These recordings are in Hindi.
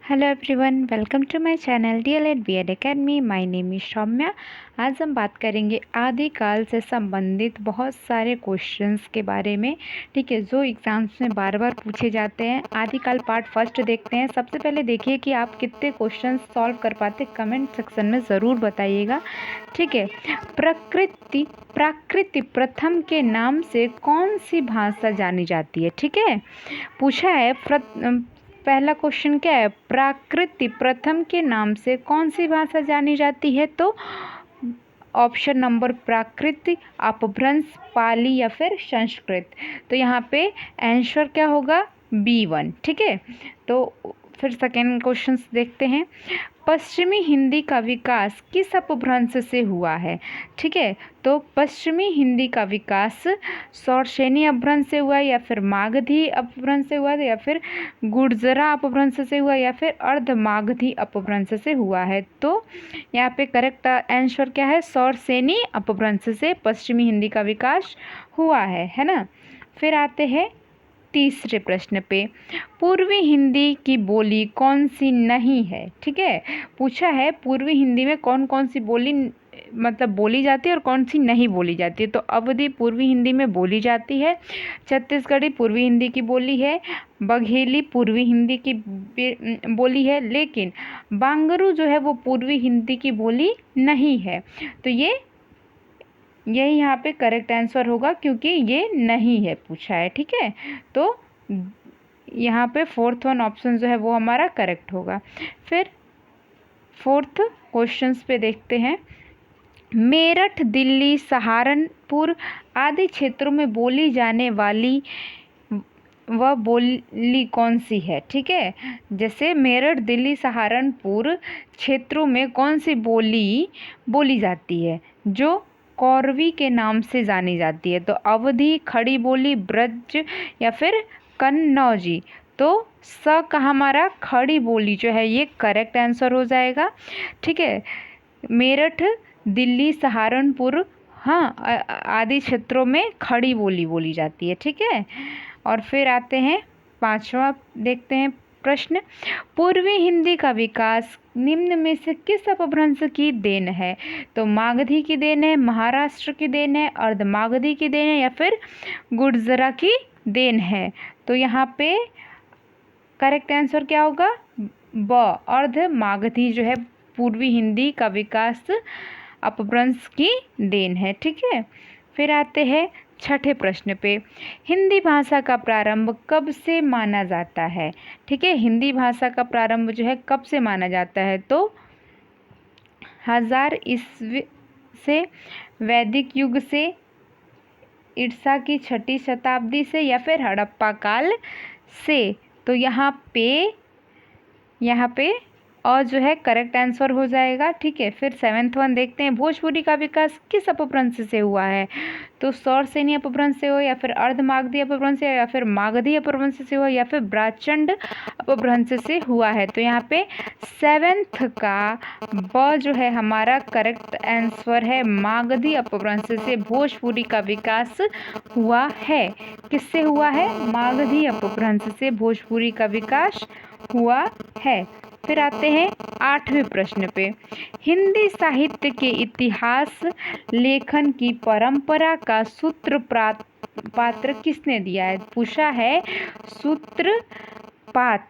Hello everyone, welcome to my channel DElEd BEd academy. My name is Saumya. आज हम बात करेंगे आदिकाल से संबंधित बहुत सारे क्वेश्चंस के बारे में, ठीक है, जो एग्जाम्स में बार बार पूछे जाते हैं। आदिकाल पार्ट फर्स्ट देखते हैं। सबसे पहले देखिए कि आप कितने क्वेश्चंस सॉल्व कर पाते, कमेंट सेक्शन में ज़रूर बताइएगा, ठीक है। प्राकृति प्रथम के नाम से कौन सी भाषा जानी जाती है, ठीक है, पूछा है। पहला क्वेश्चन क्या है, प्राकृति प्रथम के नाम से कौन सी भाषा जानी जाती है? तो ऑप्शन नंबर प्राकृत, अपभ्रंश, पाली या फिर संस्कृत। तो यहाँ पे आंसर क्या होगा, B1, ठीक है। तो फिर सेकेंड क्वेश्चन देखते हैं। पश्चिमी हिंदी का विकास किस अपभ्रंश से हुआ है, ठीक है। तो पश्चिमी हिंदी का विकास सौरसेनी अपभ्रंश से हुआ, या फिर मागधी अपभ्रंश से हुआ, या फिर गुर्जरा अपभ्रंश से हुआ, या फिर अर्धमागधी अपभ्रंश से हुआ है। तो यहाँ पे करेक्ट आंसर क्या है, सौरसेनी अपभ्रंश से पश्चिमी हिंदी का विकास हुआ है ना। फिर आते हैं तीसरे प्रश्न पे। पूर्वी हिंदी की बोली कौन सी नहीं है, ठीक है, पूछा है पूर्वी हिंदी में कौन कौन सी बोली मतलब बोली जाती है और कौन सी नहीं बोली जाती है। तो अवधी पूर्वी हिंदी में बोली जाती है, छत्तीसगढ़ी पूर्वी हिंदी की बोली है, बघेली पूर्वी हिंदी की बोली है, लेकिन बांगरू जो है वो पूर्वी हिंदी की बोली नहीं है। तो यही यहाँ पे करेक्ट आंसर होगा, क्योंकि ये नहीं है पूछा है, ठीक है। तो यहाँ पे फोर्थ वन ऑप्शन जो है वो हमारा करेक्ट होगा। फिर फोर्थ क्वेश्चंस पे देखते हैं। मेरठ, दिल्ली, सहारनपुर आदि क्षेत्रों में बोली जाने वाली वह बोली कौन सी है, ठीक है। जैसे मेरठ, दिल्ली, सहारनपुर क्षेत्रों में कौन सी बोली बोली जाती है जो कौरवी के नाम से जानी जाती है? तो अवधी, खड़ी बोली, ब्रज या फिर कन्नौजी। तो स का हमारा खड़ी बोली जो है ये करेक्ट आंसर हो जाएगा, ठीक है। मेरठ, दिल्ली, सहारनपुर, हाँ, आदि क्षेत्रों में खड़ी बोली बोली जाती है, ठीक है। और फिर आते हैं पांचवा, देखते हैं प्रश्न। पूर्वी हिंदी का विकास निम्न में से किस अपभ्रंश की देन है? तो मागधी की देन है, महाराष्ट्र की देन है, अर्धमागधी की देन है, या फिर गुर्जरा की देन है? तो यहाँ पे करेक्ट आंसर क्या होगा, ब, अर्धमागधी जो है पूर्वी हिंदी का विकास अपभ्रंश की देन है, ठीक है। फिर आते हैं छठे प्रश्न पे। हिंदी भाषा का प्रारंभ कब से माना जाता है, ठीक है। हिंदी भाषा का प्रारंभ जो है कब से माना जाता है? तो 1000 ईस्वी से, वैदिक युग से, ईसा की 6ठी शताब्दी से, या फिर हड़प्पा काल से। तो यहाँ पे और जो है करेक्ट आंसर हो जाएगा, ठीक है। फिर सेवेंथ वन देखते हैं। भोजपुरी का विकास किस अपभ्रंश से हुआ है? तो सौरसेनी अपभ्रंश से हो, या फिर अर्धमागधी अपभ्रंश से, या फिर मागधी अपभ्रंश से हो, या फिर ब्राचंड अपभ्रंश से हुआ है? तो यहाँ पे सेवेंथ का ब जो है हमारा करेक्ट आंसर है, मागधी अपभ्रंश से भोजपुरी का विकास हुआ है। किससे हुआ है? मागधी अपभ्रंश से भोजपुरी का विकास हुआ है। फिर आते हैं आठवें प्रश्न पे। हिंदी साहित्य के इतिहास लेखन की परंपरा का सूत्रपात किसने दिया है? पूछा है सूत्रपात,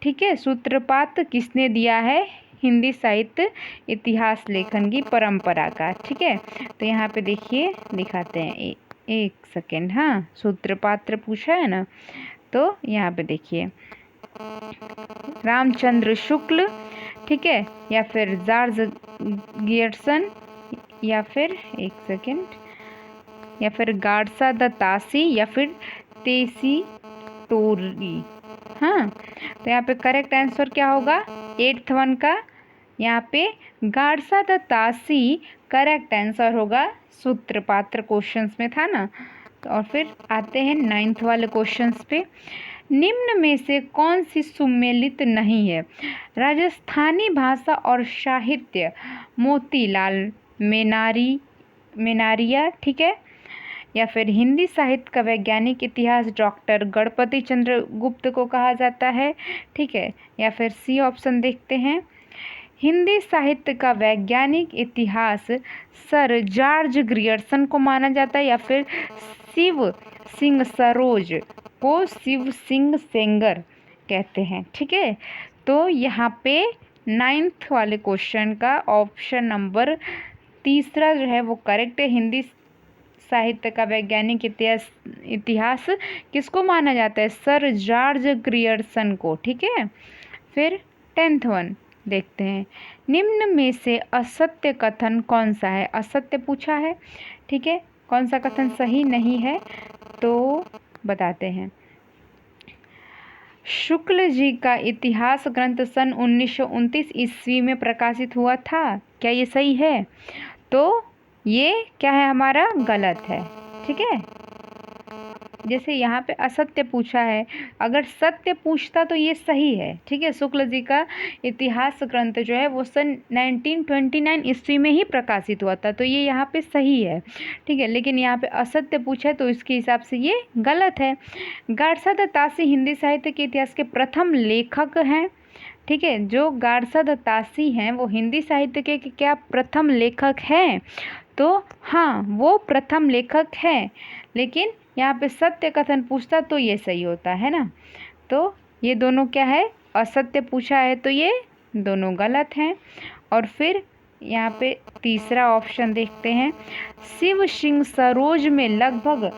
ठीक है, सूत्रपात किसने दिया है हिंदी साहित्य इतिहास लेखन की परंपरा का, ठीक है। तो यहाँ पे देखिए दिखाते हैं, एक सेकेंड, हाँ, सूत्रपात्र पूछा है ना, तो यहाँ पे देखिए रामचंद्र शुक्ल, ठीक है, या फिर जॉर्ज गियर्सन, या फिर एक सेकेंड, या फिर गाडसा द तासी, या फिर तेसी टोरी। हाँ, तो यहाँ पे करेक्ट आंसर क्या होगा, 8th वन का यहाँ पे गाडसा द तासी करेक्ट आंसर होगा, सूत्रपात्र क्वेश्चंस में था ना। और फिर आते हैं 9th वाले क्वेश्चंस पे। निम्न में से कौन सी सुमेलित नहीं है? राजस्थानी भाषा और साहित्य, मोतीलाल मेनारिया, ठीक है, या फिर हिंदी साहित्य का वैज्ञानिक इतिहास डॉक्टर गणपति चंद्र गुप्त को कहा जाता है, ठीक है। या फिर सी ऑप्शन देखते हैं, हिंदी साहित्य का वैज्ञानिक इतिहास सर जॉर्ज ग्रियर्सन को माना जाता है, या फिर शिव सिंह सरोज को शिव सिंह सेंगर कहते हैं, ठीक है। तो यहाँ पे 9th वाले क्वेश्चन का ऑप्शन नंबर तीसरा जो है वो करेक्ट है। हिंदी साहित्य का वैज्ञानिक इतिहास किसको माना जाता है? सर जॉर्ज ग्रियर्सन को, ठीक है। फिर 10th वन देखते हैं, निम्न में से असत्य कथन कौन सा है? असत्य पूछा है, ठीक है। कौन सा कथन सही नहीं है तो बताते हैं। शुक्ल जी का इतिहास ग्रंथ सन 1929 ईस्वी में प्रकाशित हुआ था, क्या ये सही है? तो ये क्या है हमारा? गलत है, ठीक है। जैसे यहाँ पे असत्य पूछा है, अगर सत्य पूछता तो ये सही है, ठीक है। शुक्ल जी का इतिहास ग्रंथ जो है वो सन 1929 ईस्वी में ही प्रकाशित हुआ था, तो ये यहाँ पे सही है, ठीक है। लेकिन यहाँ पे असत्य पूछा है तो इसके हिसाब से ये गलत है। गारसा दत्तासी हिंदी साहित्य के इतिहास के प्रथम लेखक हैं, ठीक है। जो गारसा दत्तासी हैं वो हिंदी साहित्य के क्या प्रथम लेखक हैं? तो हाँ, वो प्रथम लेखक हैं, लेकिन यहाँ पे सत्य कथन पूछता तो ये सही होता है ना। तो ये दोनों क्या है? असत्य पूछा है तो ये दोनों गलत हैं। और फिर यहाँ पे तीसरा ऑप्शन देखते हैं, शिव सिंह सरोज में लगभग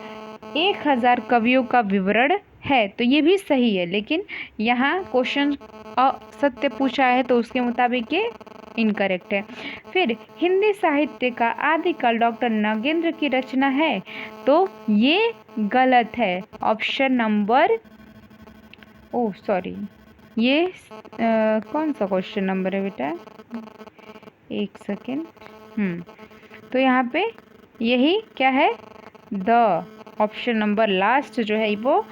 1000 कवियों का विवरण है, तो ये भी सही है। लेकिन यहाँ क्वेश्चन असत्य पूछा है तो उसके मुताबिक ये इनकरेक्ट है। फिर हिंदी साहित्य का आदिकाल डॉक्टर नगेंद्र की रचना है, तो ये गलत है। ऑप्शन नंबर ये कौन सा क्वेश्चन नंबर है बेटा? एक सेकेंड। तो यहाँ पे यही क्या है? द ऑप्शन नंबर लास्ट जो है वो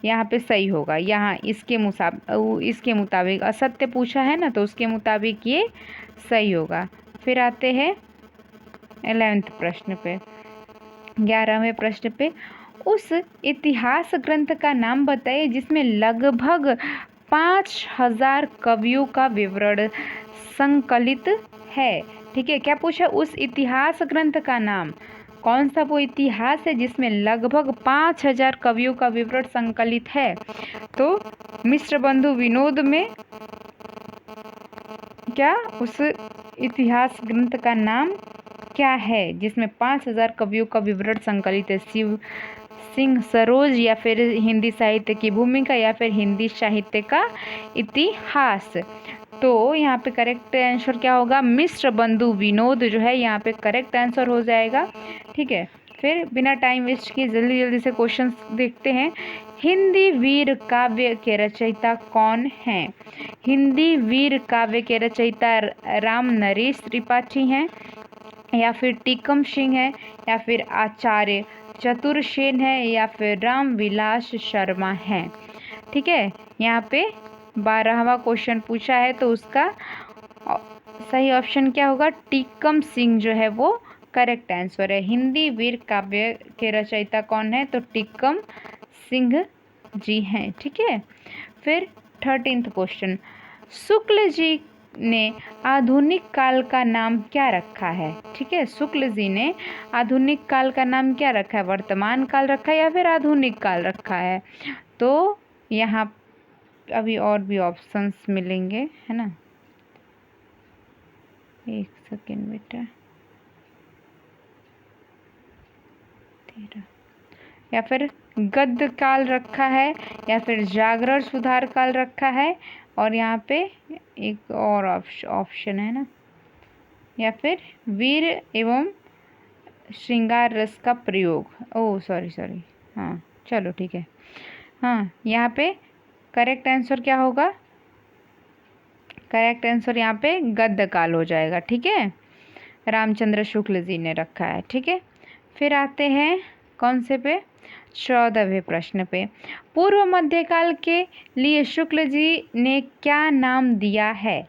यहाँ पे सही होगा। यहाँ इसके मुताबिक असत्य पूछा है ना, तो उसके मुताबिक ये सही होगा। फिर आते हैं 11वें प्रश्न पे, 11वें प्रश्न पे, उस इतिहास ग्रंथ का नाम बताइए जिसमें लगभग 5000 कवियों का विवरण संकलित है, ठीक है। क्या पूछा? उस इतिहास ग्रंथ का नाम, कौन सा वो इतिहास है जिसमें लगभग 5000 कवियों का विवरण संकलित है? तो मिश्र बंधु विनोद में क्या उस इतिहास ग्रंथ का नाम क्या है जिसमें 5000 कवियों का विवरण संकलित है? शिव सिंह सरोज, या फिर हिंदी साहित्य की भूमिका, या फिर हिंदी साहित्य का इतिहास? तो यहाँ पे करेक्ट आंसर क्या होगा? मिश्र बंधु विनोद जो है यहाँ पे करेक्ट आंसर हो जाएगा, ठीक है। फिर बिना टाइम वेस्ट किए जल्दी से क्वेश्चन देखते हैं। हिंदी वीर काव्य के रचयिता कौन हैं? हिंदी वीर काव्य के रचयिता राम नरेश त्रिपाठी हैं, या फिर टीकम सिंह है, या फिर आचार्य चतुरसेन है, या फिर रामविलास शर्मा है, ठीक है। यहाँ पे 12वां क्वेश्चन पूछा है तो उसका सही ऑप्शन क्या होगा? टीकम सिंह जो है वो करेक्ट आंसर है। हिंदी वीर काव्य के रचयिता कौन है? तो टीकम सिंह जी हैं, ठीक है। फिर 13th क्वेश्चन, शुक्ल जी ने आधुनिक काल का नाम क्या रखा है? ठीक है, शुक्ल जी ने आधुनिक काल का नाम क्या रखा है? वर्तमान काल रखा है या फिर आधुनिक काल रखा है? तो यहाँ अभी और भी ऑप्शंस मिलेंगे, है ना। एक सेकेंड बेटा, 13 या फिर गद्य काल रखा है, या फिर जागरण सुधार काल रखा है, और यहाँ पे एक और ऑप्शन है ना, या फिर वीर एवं श्रृंगार रस का प्रयोग। ओह सॉरी, हाँ चलो ठीक है। हाँ, यहाँ पे करेक्ट आंसर क्या होगा? करेक्ट आंसर यहाँ पे गद्य काल हो जाएगा, ठीक है। रामचंद्र शुक्ल जी ने रखा है, ठीक है। फिर आते हैं कौन से पे? 14वें प्रश्न पे, पूर्व मध्यकाल के लिए शुक्ल जी ने क्या नाम दिया है?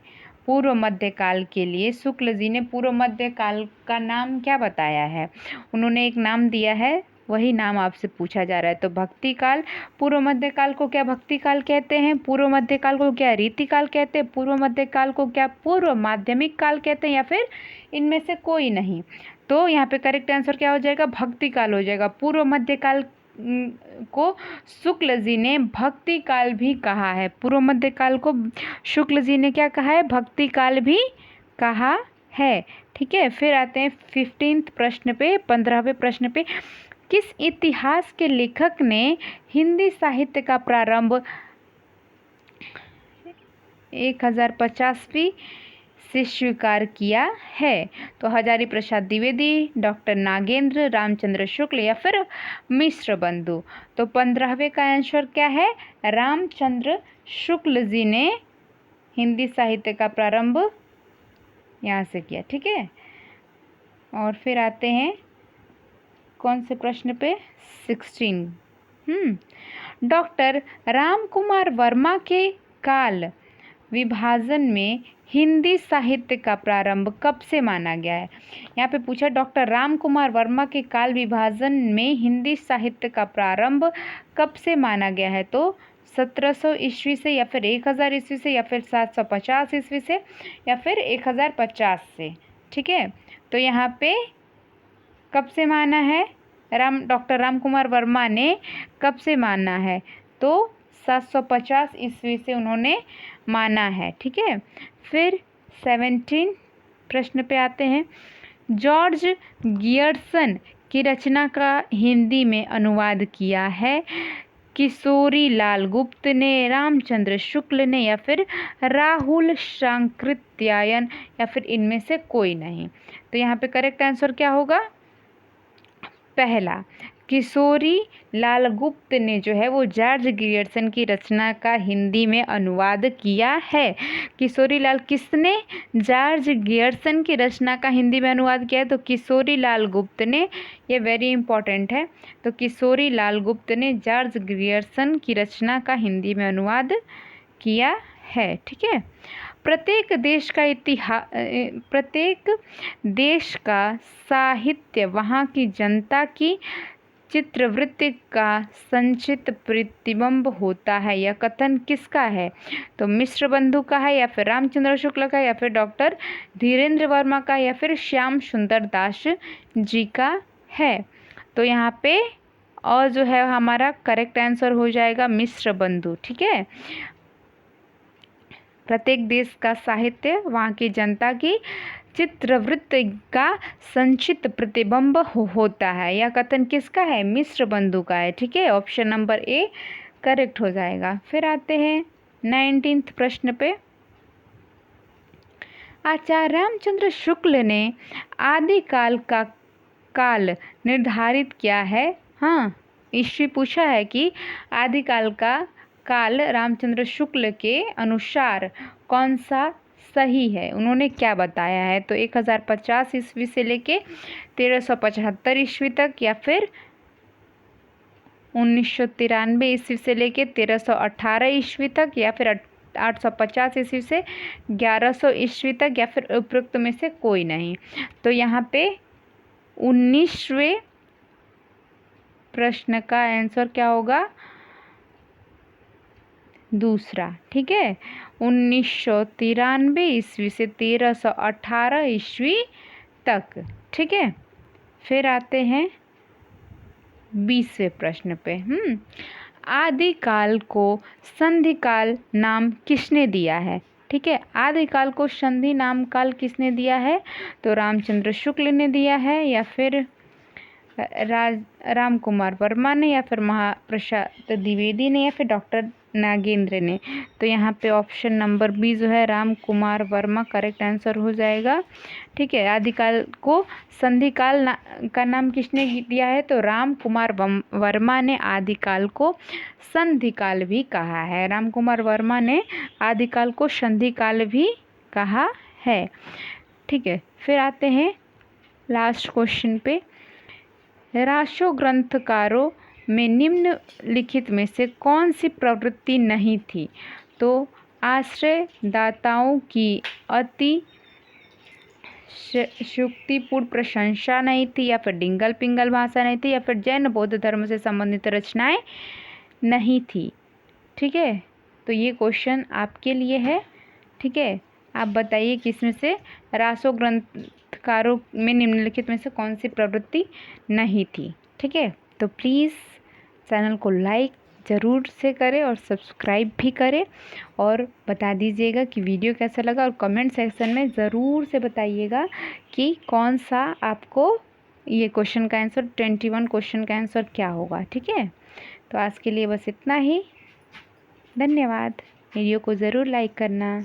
पूर्व मध्यकाल के लिए शुक्ल जी ने पूर्व मध्यकाल का नाम क्या बताया है? उन्होंने एक नाम दिया है, वही नाम आपसे पूछा जा रहा है। तो भक्ति काल, पूर्व मध्य काल को क्या भक्ति काल कहते हैं, पूर्व मध्य काल को क्या रीति काल कहते हैं, पूर्व मध्य काल को क्या पूर्व माध्यमिक काल कहते हैं, या फिर इनमें से कोई नहीं। तो यहाँ पे करेक्ट आंसर क्या हो जाएगा, भक्ति काल हो जाएगा। पूर्व मध्य काल को शुक्ल जी ने भक्ति काल भी कहा है। पूर्व मध्य काल को शुक्ल जी ने क्या कहा है, भक्ति काल भी कहा है। ठीक है, फिर आते हैं 15वें प्रश्न पे, 15वें प्रश्न पे। किस इतिहास के लेखक ने हिंदी साहित्य का प्रारंभ 1050वीं से स्वीकार किया है? तो हजारी प्रसाद द्विवेदी, डॉक्टर नागेंद्र, रामचंद्र शुक्ल या फिर मिश्र बंधु। तो 15वें का आंसर क्या है, रामचंद्र शुक्ल जी ने हिंदी साहित्य का प्रारंभ यहाँ से किया। ठीक है, और फिर आते हैं कौन से प्रश्न पे, 16। डॉक्टर राम कुमार वर्मा के काल विभाजन में हिंदी साहित्य का प्रारंभ कब से माना गया है? यहाँ पे पूछा डॉक्टर राम कुमार वर्मा के काल विभाजन में हिंदी साहित्य का प्रारंभ कब से माना गया है? तो 1700 ईस्वी से, या फिर 1000 ईस्वी से, या फिर 750 ईस्वी से, या फिर 1050 से। ठीक है, तो यहाँ पे कब से माना है, डॉक्टर राम कुमार वर्मा ने कब से माना है? तो 750 ईस्वी से उन्होंने माना है। ठीक है, फिर 17 प्रश्न पे आते हैं। जॉर्ज गियर्सन की रचना का हिंदी में अनुवाद किया है किशोरी लाल गुप्त ने, रामचंद्र शुक्ल ने, या फिर राहुल सांकृत्यायन, या फिर इनमें से कोई नहीं। तो यहाँ पे करेक्ट आंसर क्या होगा, पहला, किशोरी लाल गुप्त ने जो है वो जॉर्ज गियर्सन की रचना का हिंदी में अनुवाद किया है। किशोरी लाल किसने, जॉर्ज गियर्सन की रचना का हिंदी में अनुवाद किया है? तो किशोरी लाल गुप्त ने, ये वेरी इंपॉर्टेंट है। तो किशोरी लाल गुप्त ने जॉर्ज गियर्सन की रचना का हिंदी में अनुवाद किया है। ठीक है, प्रत्येक देश का साहित्य वहाँ की जनता की चित्रवृत्ति का संचित प्रतिबिंब होता है। यह कथन किसका है? तो मिश्र बंधु का है, या फिर रामचंद्र शुक्ल का, या फिर डॉक्टर धीरेन्द्र वर्मा का, या फिर श्याम सुंदर दास जी का है। तो यहाँ पे और जो है हमारा करेक्ट आंसर हो जाएगा मिश्र बंधु। ठीक है, प्रत्येक देश का साहित्य वहाँ की जनता की चित्रवृत्ति का संचित प्रतिबिंब होता है। यह कथन किसका है? मिश्र बंधु का है। ठीक है, ऑप्शन नंबर ए करेक्ट हो जाएगा। फिर आते हैं 19वें प्रश्न पे। आचार्य रामचंद्र शुक्ल ने आदिकाल का काल निर्धारित किया है। हाँ, ईस्वी पूछा है कि आदिकाल का काल रामचंद्र शुक्ल के अनुसार कौन सा सही है, उन्होंने क्या बताया है? तो 1050 ईस्वी से लेके 1375 ईस्वी तक, या फिर 1993 ईस्वी से लेके 1318 ईस्वी तक, या फिर 850 ईस्वी से 1100 ईस्वी तक, या फिर उपरोक्त में से कोई नहीं। तो यहाँ पे 19वें प्रश्न का आंसर क्या होगा? दूसरा। ठीक है, 1993 ईस्वी से 1318 ईस्वी तक। ठीक है, फिर आते हैं 20वें प्रश्न पे। आदिकाल को संधिकाल नाम किसने दिया है? ठीक है, आदिकाल को संधि नाम काल किसने दिया है? तो रामचंद्र शुक्ल ने दिया है, या फिर राम कुमार वर्मा ने, या फिर महाप्रसाद द्विवेदी ने, या फिर डॉक्टर नागेंद्र ने। तो यहाँ पे ऑप्शन नंबर बी जो है राम कुमार वर्मा करेक्ट आंसर हो जाएगा। ठीक है, आदिकाल को संधिकाल का नाम किसने दिया है? तो राम कुमार वर्मा ने आदिकाल को संधिकाल भी कहा है। राम कुमार वर्मा ने आदिकाल को संधिकाल भी कहा है। ठीक है, फिर आते हैं लास्ट क्वेश्चन पे। रासो ग्रंथकारों में निम्नलिखित में से कौन सी प्रवृत्ति नहीं थी? तो आश्रय दाताओं की अति शुक्तिपूर्ण प्रशंसा नहीं थी, या फिर डिंगल पिंगल भाषा नहीं थी, या फिर जैन बौद्ध धर्म से संबंधित रचनाएं नहीं थी। ठीक है, तो ये क्वेश्चन आपके लिए है। ठीक है, आप बताइए कि इसमें से रासो ग्रंथकारों में निम्नलिखित में से कौन सी प्रवृत्ति नहीं थी। ठीक है, तो प्लीज़ चैनल को लाइक ज़रूर से करें और सब्सक्राइब भी करें, और बता दीजिएगा कि वीडियो कैसा लगा, और कमेंट सेक्शन में ज़रूर से बताइएगा कि कौन सा आपको ये क्वेश्चन का आंसर 21 क्वेश्चन का आंसर क्या होगा। ठीक है, तो आज के लिए बस इतना ही। धन्यवाद। वीडियो को ज़रूर लाइक करना।